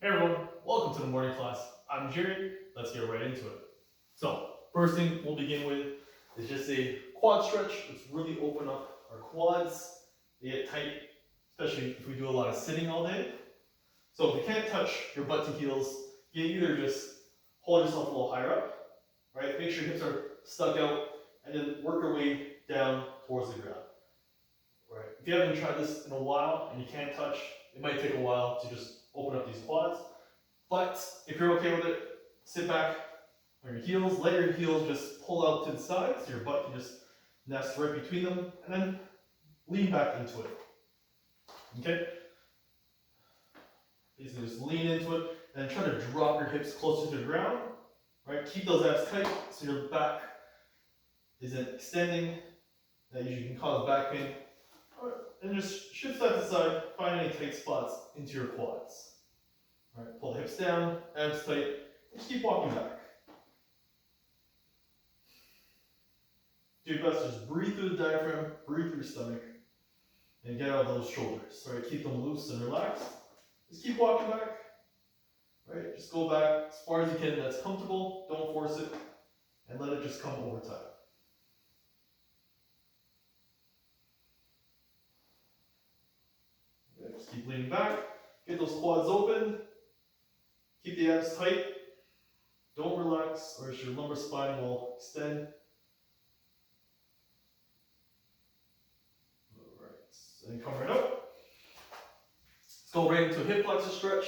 Hey everyone, welcome to the morning class. I'm Jerry. Let's get right into it. So, first thing we'll begin with is just a quad stretch. Let's really open up our quads. They get tight, especially if we do a lot of sitting all day. So if you can't touch your butt to heels, you either just hold yourself a little higher up, right? Make sure your hips are stuck out, and then work your way down towards the ground. Right. If you haven't tried this in a while and you can't touch, it might take a while to just open up these quads. But if you're okay with it, sit back on your heels, let your heels just pull out to the side so your butt can just nest right between them, and then lean back into it. Okay? Basically just lean into it and try to drop your hips closer to the ground. Right? Keep those abs tight so your back isn't extending. That usually can cause back pain. And just shift side to side, find any tight spots into your quads. All right, pull the hips down, abs tight, and just keep walking back. Do your best to just breathe through the diaphragm, breathe through your stomach, and get out of those shoulders. All right, keep them loose and relaxed. Just keep walking back. All right, just go back as far as you can. That's comfortable. Don't force it, and let it just come over time. Okay, just keep leaning back. Get those quads open. Keep the abs tight. Don't relax, or your lumbar spine will extend. All right, and come right up. Let's go right into a hip flexor stretch.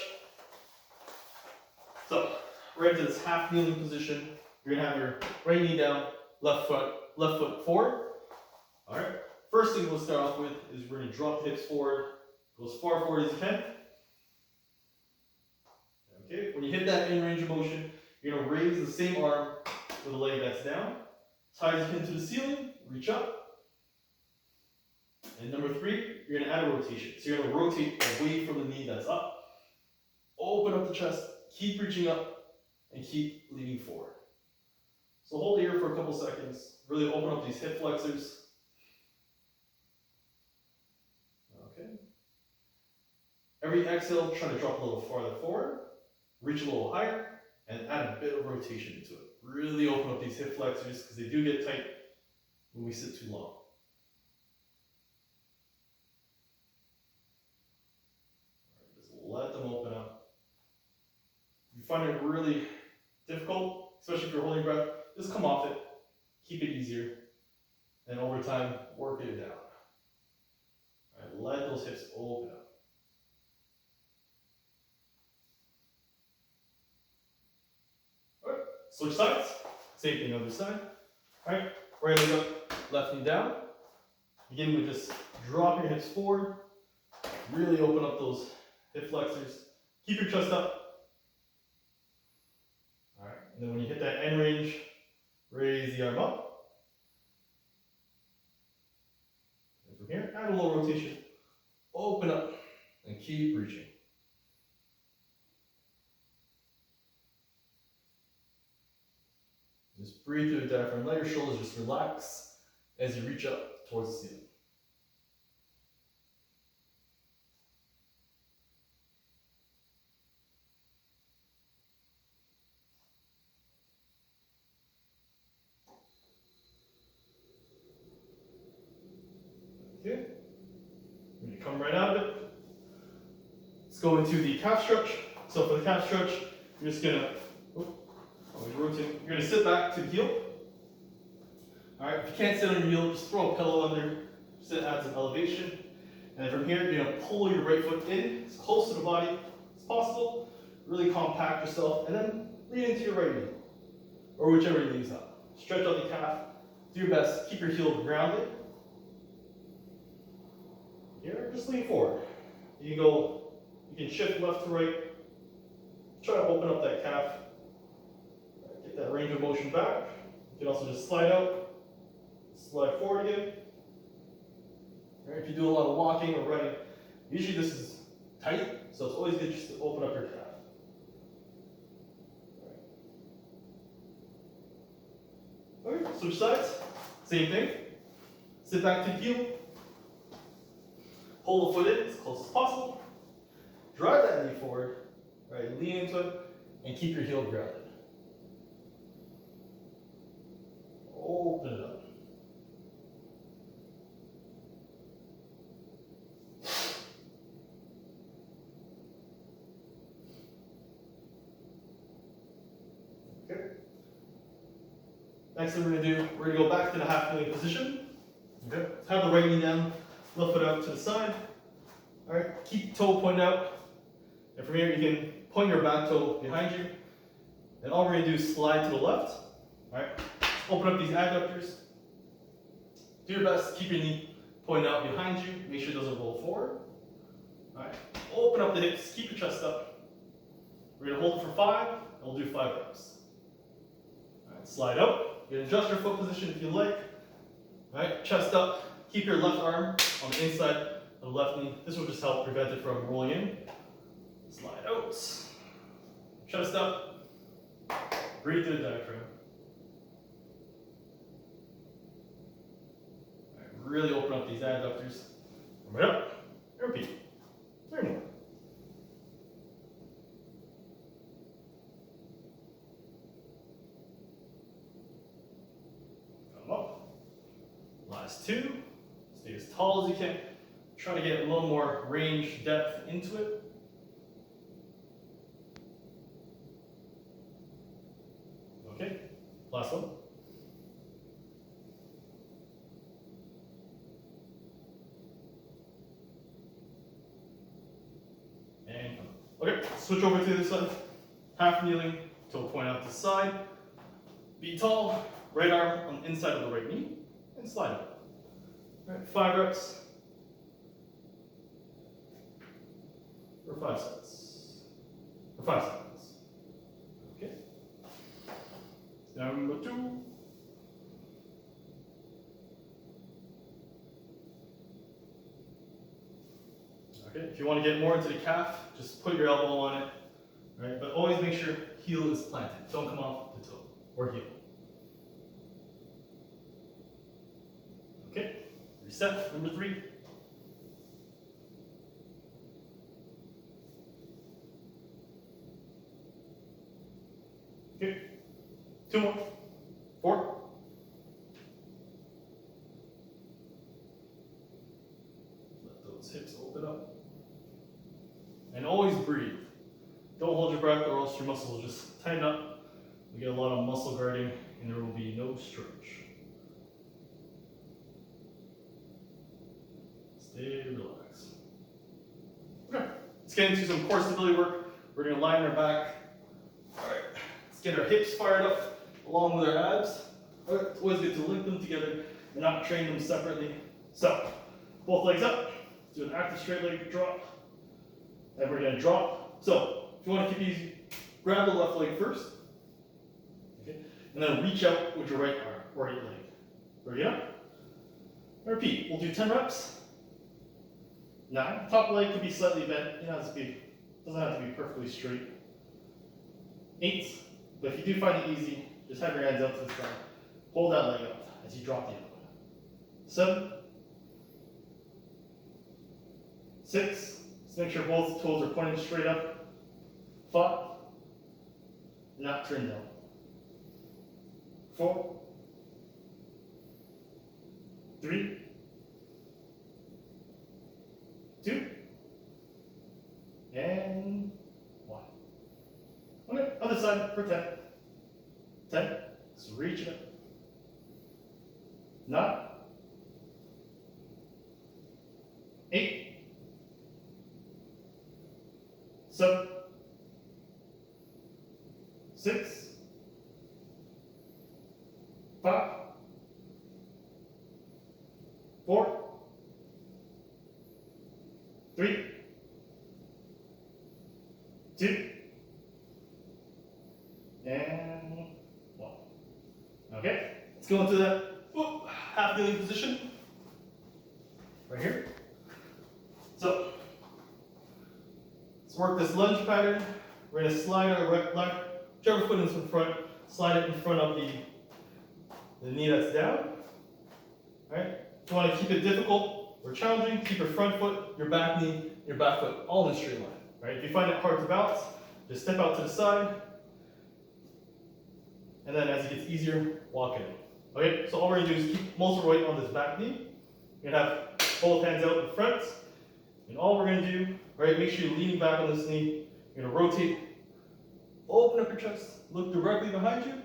So, right into this half kneeling position. You're gonna have your right knee down, left foot forward. All right. First thing we'll start off with is we're gonna drop the hips forward, go as far forward as you can. Okay. When you hit that in range of motion, you're gonna raise the same arm with the leg that's down, as high as you can to the ceiling. Reach up. And number 3, you're gonna add a rotation. So you're gonna rotate away from the knee that's up. Open up the chest, keep reaching up, and keep leaning forward. So hold it here for a couple seconds. Really open up these hip flexors. Okay. Every exhale, try to drop a little farther forward, reach a little higher, and add a bit of rotation into it. Really open up these hip flexors because they do get tight when we sit too long. Let them open up. If you find it really difficult, especially if you're holding your breath, just come off it. Keep it easier. And over time, work it down. All right, let those hips open up. All right, switch sides. Same thing other side. All right, right leg up, left knee down. Begin with just dropping your hips forward. Really open up those hip flexors. Keep your chest up. All right, and then when you hit that end range, raise the arm up. And from here, add a little rotation. Open up and keep reaching. Just breathe through the diaphragm. Let your shoulders just relax as you reach up towards the ceiling. Okay. When you come right out of it, let's go into the calf stretch. So for the calf stretch, you're just gonna rotate. You're gonna sit back to the heel. All right. If you can't sit on your heel, just throw a pillow under. Just to add some elevation. And from here, you're gonna pull your right foot in as close to the body as possible. Really compact yourself, and then lean into your right knee, or whichever knee is up. Stretch out the calf. Do your best. Keep your heel grounded. Here, just lean forward. You can shift left to right. Try to open up that calf. Get that range of motion back. You can also just slide out, slide forward again. All right, if you do a lot of walking or running, usually this is tight, so it's always good just to open up your calf. All right, switch sides. Same thing. Sit back to the heel. Pull the foot in as close as possible. Drive that knee forward. Right, into it, and keep your heel grounded. Open it up. Okay. Next thing we're going to do, we're going to go back to the half kneeling position. Okay. Have the right knee down, left foot out to the side. All right. Keep toe pointed out. And from here, you can point your back toe behind you. And all we're going to do is slide to the left. All right. Open up these adductors. Do your best to keep your knee pointed out behind you. Make sure it doesn't roll forward. All right. Open up the hips. Keep your chest up. We're going to hold it for 5, and we'll do 5 reps. All right. Slide out. You can adjust your foot position if you like. All right. Chest up. Keep your left arm on the inside of the left knee. This will just help prevent it from rolling in. Slide out. Chest up. Breathe through the diaphragm. Really open up these adductors. Right up. And repeat. 3 more. Come up. Last 2. Stay as tall as you can. Try to get a little more range, depth into it. Okay. Last one. Okay, switch over to this side. Half kneeling, toe point out to the side. Be tall, right arm on the inside of the right knee, and slide up. All right, 5 reps. For 5 sets. For 5 seconds. Okay. Number 2. Okay, if you want to get more into the calf, just put your elbow on it, right? But always make sure heel is planted. Don't come off the toe or heel. Okay, reset, number 3. Okay, 2 more, 4. Let those hips open up. And always breathe. Don't hold your breath or else your muscles will just tighten up. We get a lot of muscle guarding and there will be no stretch. Stay relaxed. Okay, let's get into some core stability work. We're going to lie on our back. All right, let's get our hips fired up along with our abs. All right, it's always good to link them together and not train them separately. So, both legs up. Let's do an active straight leg drop. And we're going to drop. So, if you want to keep it easy, grab the left leg first. Okay. And then reach out with your right arm or right leg. Bring it up. And repeat. We'll do 10 reps. 9. Top leg could be slightly bent. It doesn't have to be perfectly straight. 8. But if you do find it easy, just have your hands out to the side. Hold that leg up as you drop the other one. 7. 6. Just make sure both toes are pointing straight up. 5. Not turn down. 4. 3. 2. And 1. Okay, other side for 10. 10. So reach it up. 9. 8. 7. 6. 5. 4. 3. 2. And 1. Okay, let's go into that half kneeling position. Right here. So, let's work this lunge pattern. We're going to slide our left, whichever foot is in front, slide it in front of the knee that's down. All right. If you want to keep it difficult or challenging, keep your front foot, your back knee, your back foot all in a straight line. Right. If you find it hard to balance, Just step out to the side, and then as it gets easier, walk in. Okay, so all we're gonna do is keep most of our weight on this back knee. You're gonna have both hands out in front, and all we're gonna do, right, make sure you're leaning back on this knee. You're gonna rotate, open up your chest, look directly behind you,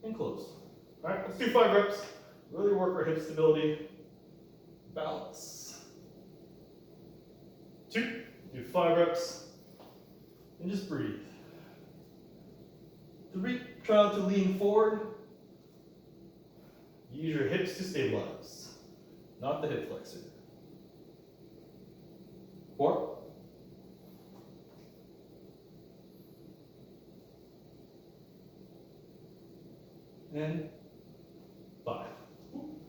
and close. All right, let's do 5 reps. Really work our hip stability. Balance. 2, do 5 reps, and just breathe. 3, try not to lean forward. Use your hips to stabilize, not the hip flexor. 4. And 5.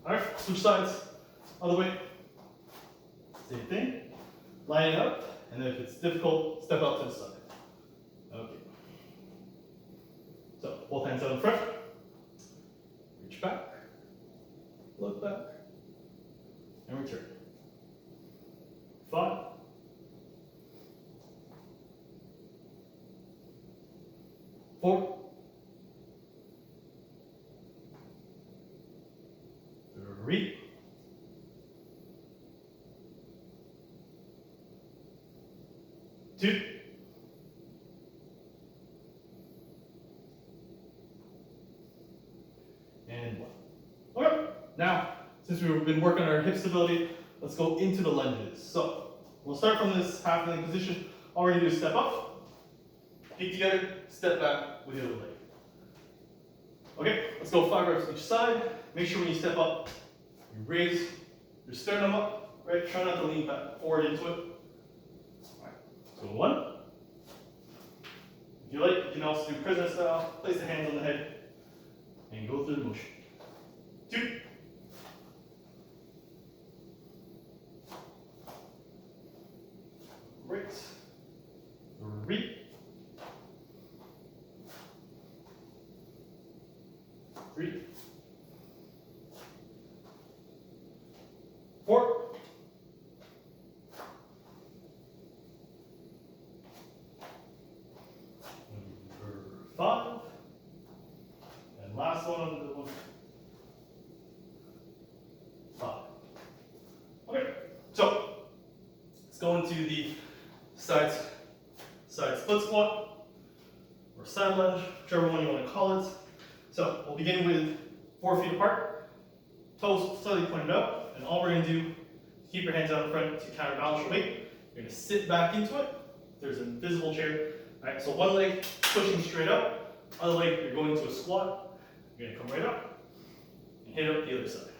Alright, switch sides. Other way. Same thing. Lining up, and then if it's difficult, step out to the side. Okay. So, both hands out in front. Reach back. Look back. And return. 5. 4. 3. 2. And 1. Okay, now, since we've been working on our hip stability, let's go into the lunges. So, we'll start from this half kneeling position. All we're gonna do is step up, feet together, step back with the other leg. Okay, let's go 5 reps each side. Make sure when you step up, you raise your sternum up, right? Try not to lean back forward into it. All right, so 1. If you like, you can also do prisoner style. Place the hands on the head and go through the motion. 2. 3. 3. 4. 5. And last one. 5. Okay, so let's go into the side split squat or side lunge, whichever one you want to call it. So we'll begin with 4 feet apart, toes slightly pointed up, and all we're going to do is keep your hands out in front to counterbalance your weight. You're going to sit back into it. There's an invisible chair. All right, so one leg pushing straight up, other leg you're going to a squat. You're going to come right up and hit up the other side.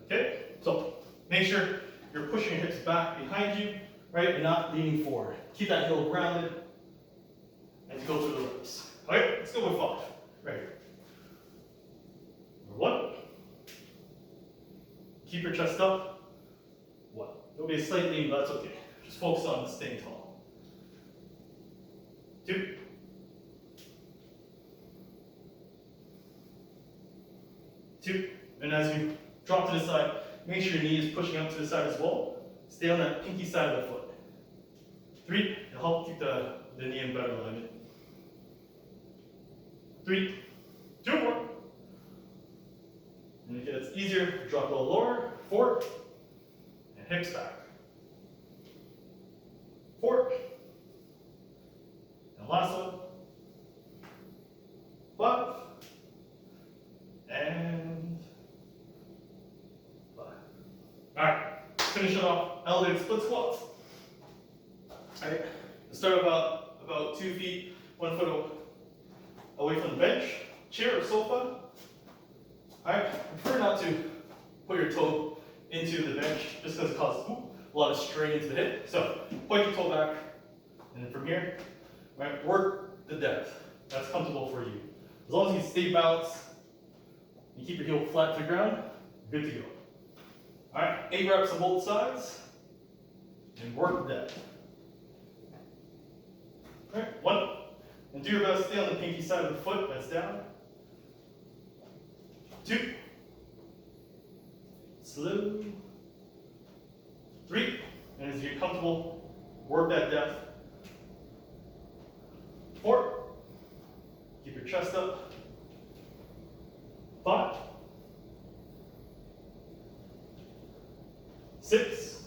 Okay, so make sure you're pushing your hips back behind you, right, and not leaning forward. Keep that heel grounded as you go through the reps. All right, let's go with 5. Right here. Number 1. Keep your chest up. 1. There'll be a slight lean, but that's okay. Just focus on staying tall. 2. 2. And as you drop to the side, make sure your knee is pushing up to the side as well. Stay on that pinky side of the foot. 3. It'll help keep the knee in better alignment. 3, 2 more. And if it's easier, drop a little lower. 4. And hips back. 4. And last one. 5. And 5. Alright, finish it off. Elevated split squats. Alright, start about 2 feet, 1 foot away from the bench, chair or sofa. Alright, prefer not to put your toe into the bench just because it causes a lot of strain into the hip. So point your toe back, and then from here, right, work the depth. That's comfortable for you. As long as you stay balanced, you keep your heel flat to the ground, good to go. Alright, 8 reps on both sides, and work the depth. Alright, 1. And do your best, stay on the pinky side of the foot, that's down. 2. Slow. 3. And as you're comfortable, Work that depth. 4. Keep your chest up. 5. 6.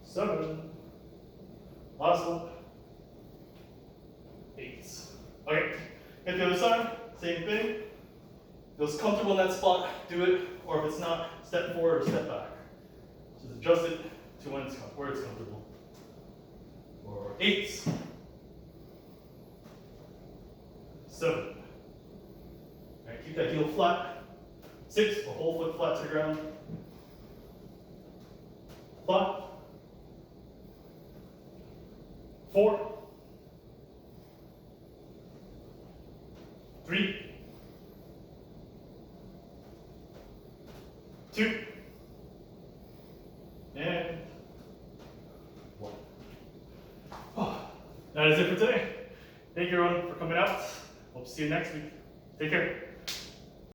7. Last one. 8. Okay, hit the other side, same thing. Feels comfortable in that spot, do it, or if it's not, step forward or step back. Just adjust it to where it's comfortable. For 8. 7. Alright, keep that heel flat. 6, or whole foot flat to the ground. 5. 4. 3. 2. And 1. Oh, that is it for today. Thank you everyone for coming out. Hope to see you next week. Take care.